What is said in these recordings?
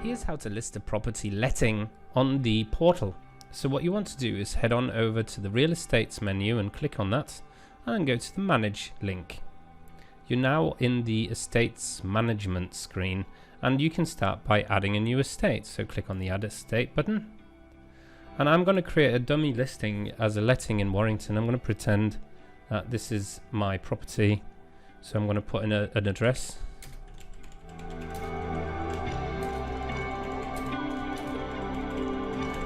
Here's how to list a property letting on the portal. So what you want to do is head on over to the Real Estates menu and click on that and go to the Manage link. You're now in the Estates Management screen and you can start by adding a new estate. So click on the Add Estate button. And I'm going to create a dummy listing as a letting in Warrington. I'm going to pretend that this is my property. So I'm going to put in an address.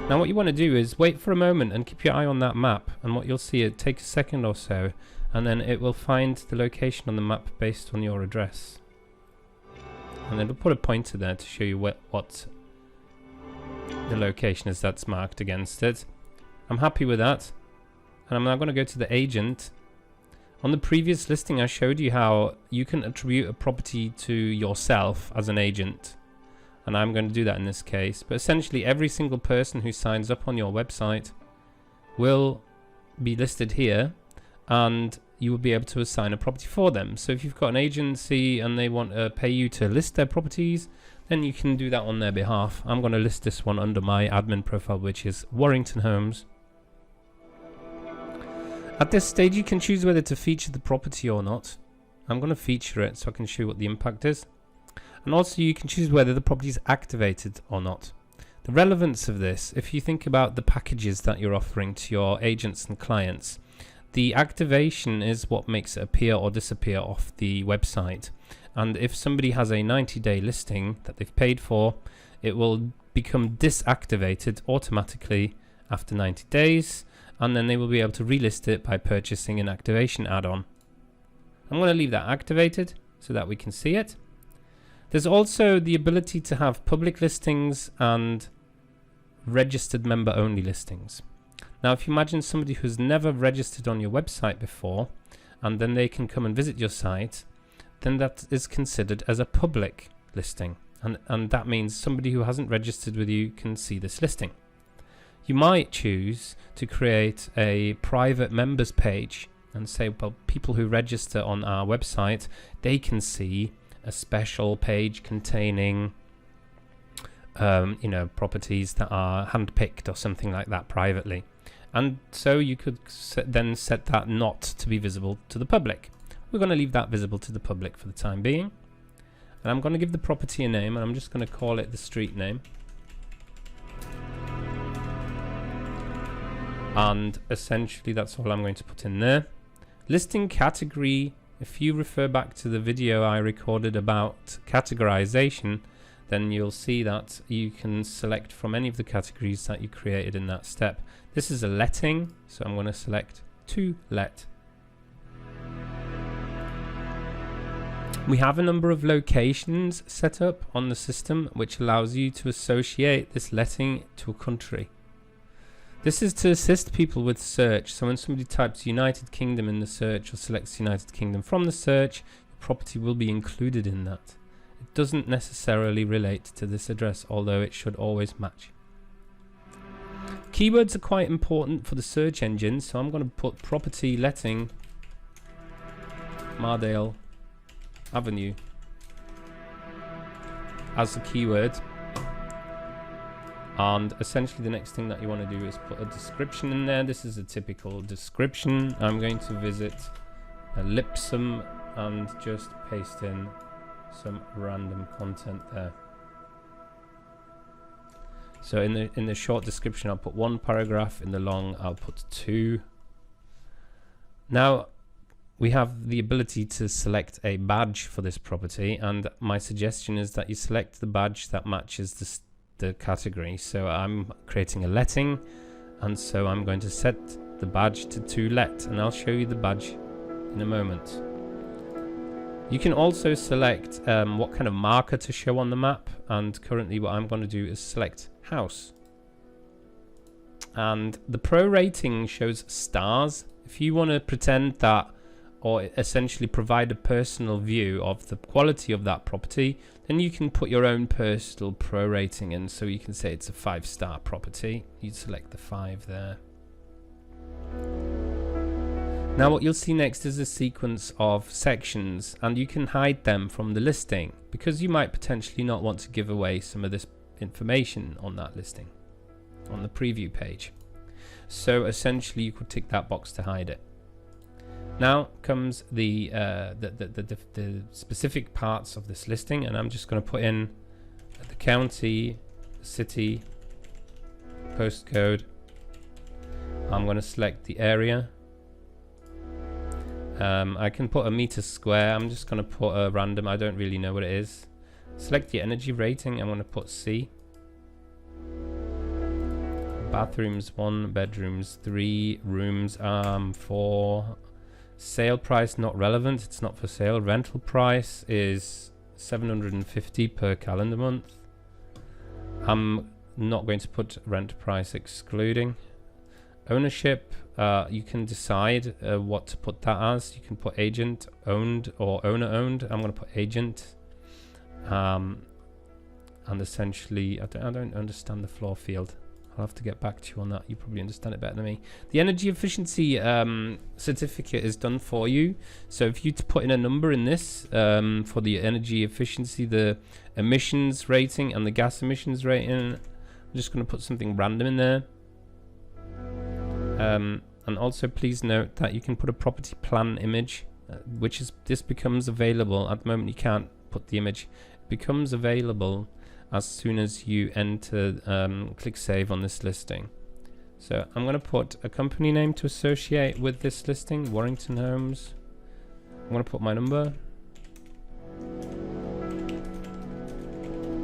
Now what you want to do is wait for a moment and keep your eye on that map, and what you'll see, it takes a second or so and then it will find the location on the map based on your address, and then it'll put a pointer there to show you what the location is that's marked against it. I'm happy with that, and I'm now going to go to the agent. On the previous listing I showed you how you can attribute a property to yourself as an agent, and I'm going to do that in this case. But essentially every single person who signs up on your website will be listed here, and you will be able to assign a property for them. So if you've got an agency and they want to pay you to list their properties, then you can do that on their behalf. I'm going to list this one under my admin profile, which is Warrington Homes. At this stage you can choose whether to feature the property or not. I'm going to feature it so I can show you what the impact is. And also you can choose whether the property is activated or not. The relevance of this, if you think about the packages that you're offering to your agents and clients, the activation is what makes it appear or disappear off the website. And if somebody has a 90-day listing that they've paid for, it will become disactivated automatically after 90 days, and then they will be able to relist it by purchasing an activation add-on. I'm going to leave that activated so that we can see it. There's also the ability to have public listings and registered member only listings. Now if you imagine somebody who's never registered on your website before, and then they can come and visit your site, then that is considered as a public listing, and that means somebody who hasn't registered with you can see this listing. You might choose to create a private members page and say, well, people who register on our website, they can see a special page containing properties that are handpicked or something like that privately. And so you could then set that not to be visible to the public. We're going to leave that visible to the public for the time being. And I'm going to give the property a name, and I'm just going to call it the street name. And essentially that's all I'm going to put in there. Listing category, if you refer back to the video I recorded about categorization, then you'll see that you can select from any of the categories that you created in that step. This is a letting, so I'm going to select to let. We have a number of locations set up on the system which allows you to associate this letting to a country. This is to assist people with search. So when somebody types United Kingdom in the search or selects United Kingdom from the search, your property will be included in that. It doesn't necessarily relate to this address, although it should always match. Keywords are quite important for the search engine, so I'm going to put property letting Mardale Avenue as the keyword. And essentially the next thing that you want to do is put a description in there. This is a typical description. I'm going to visit Lipsum and just paste in some random content there. So in the short description I'll put one paragraph, in the long I'll put two. Now we have the ability to select a badge for this property, and my suggestion is that you select the badge that matches the category. So I'm creating a letting, and so I'm going to set the badge to let, and I'll show you the badge in a moment. You can also select what kind of marker to show on the map, and currently what I'm going to do is select house. And the pro rating shows stars. If you want to pretend that, or essentially provide a personal view of the quality of that property, then you can put your own personal pro rating in. So you can say it's a 5-star property. You'd select the 5 there. Now what you'll see next is a sequence of sections, and you can hide them from the listing because you might potentially not want to give away some of this information on that listing on the preview page. So essentially you could tick that box to hide it. Now comes the specific parts of this listing, and I'm just going to put in the county, city, postcode. I'm going to select the area. I can put a meter square. I'm just going to put a random, I don't really know what it is. Select the energy rating. I'm going to put C. Bathrooms 1, bedrooms 3, rooms 4. Sale price not relevant, it's not for sale. Rental price is 750 per calendar month. I'm not going to put rent price excluding. Ownership, you can decide what to put that as. You can put agent owned or owner owned. I'm going to put agent. And essentially, I don't understand the floor field. I'll have to get back to you on that. You probably understand it better than me. The energy efficiency certificate is done for you. So if you put in a number in this for the energy efficiency, the emissions rating and the gas emissions rating, I'm just going to put something random in there. And also please note that you can put a property plan image, this becomes available. At the moment you can't put the image. It becomes available as soon as you enter, click save on this listing. So I'm going to put a company name to associate with this listing, Warrington Homes. I'm going to put my number,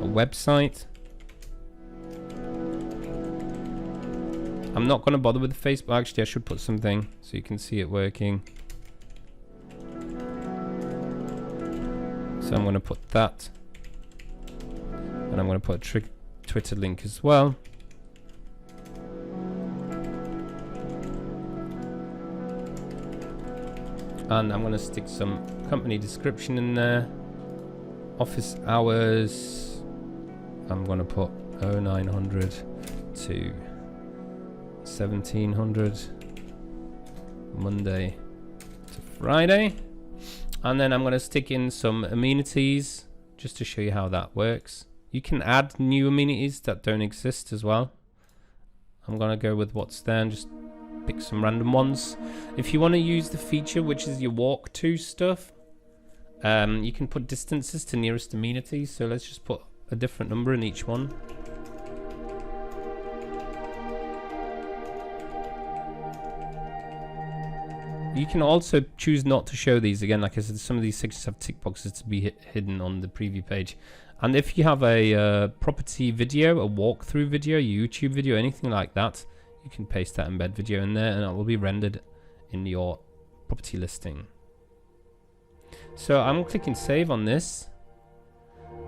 a website. I'm not going to bother with the Facebook. Actually, I should put something so you can see it working. So I'm going to put that. And I'm going to put a Twitter link as well. And I'm going to stick some company description in there. Office hours. I'm going to put 0900 to 1700. Monday to Friday. And then I'm going to stick in some amenities just to show you how that works. You can add new amenities that don't exist as well. I'm going to go with what's there and just pick some random ones. If you want to use the feature, which is your walk to stuff, you can put distances to nearest amenities. So let's just put a different number in each one. You can also choose not to show these. Again, like I said, some of these sections have tick boxes to be hidden on the preview page. And if you have a property video, a walkthrough video, a YouTube video, anything like that, you can paste that embed video in there and it will be rendered in your property listing. So I'm clicking save on this.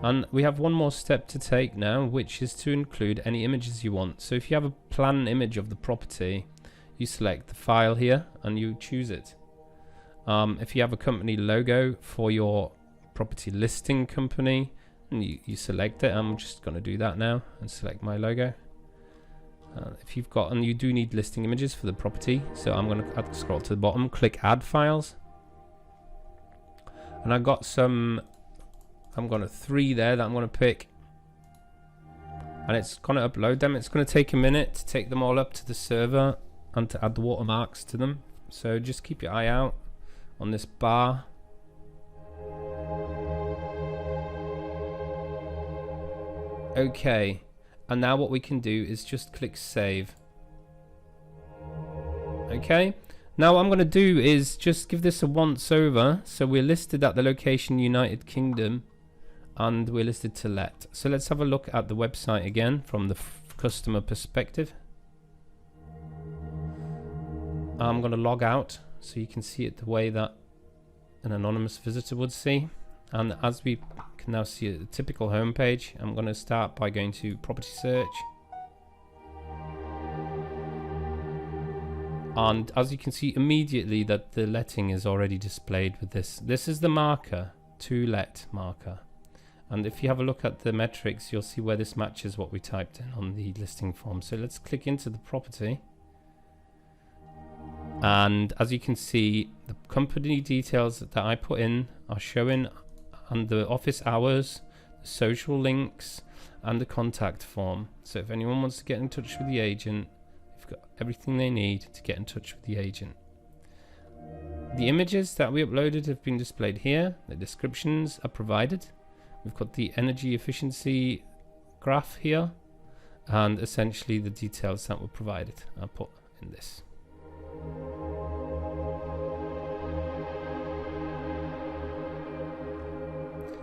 And we have one more step to take now, which is to include any images you want. So if you have a plan image of the property, you select the file here and you choose it. If you have a company logo for your property listing company, and you select it. I'm just going to do that now and select my logo. If you've got, and you do need listing images for the property, so I'm going to scroll to the bottom, click add files, and I've got some, I'm going to 3 there that I'm going to pick, and it's going to upload them. It's going to take a minute to take them all up to the server and to add the watermarks to them, so just keep your eye out on this bar. Okay, and now what we can do is just click save. Okay, now what I'm going to do is just give this a once over. So we're listed at the location United Kingdom and we're listed to let. So let's have a look at the website again from the customer perspective. I'm going to log out so you can see it the way that an anonymous visitor would see. And as we can now see a typical home page, I'm going to start by going to property search. And as you can see immediately that the letting is already displayed with this. This is the marker, to let marker. And if you have a look at the metrics, you'll see where this matches what we typed in on the listing form. So let's click into the property. And as you can see, the company details that I put in are showing, and the office hours, the social links, and the contact form. So if anyone wants to get in touch with the agent, you've got everything they need to get in touch with the agent. The images that we uploaded have been displayed here. The descriptions are provided. We've got the energy efficiency graph here, and essentially the details that were provided are put in this.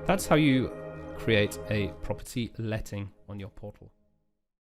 That's how you create a property letting on your portal.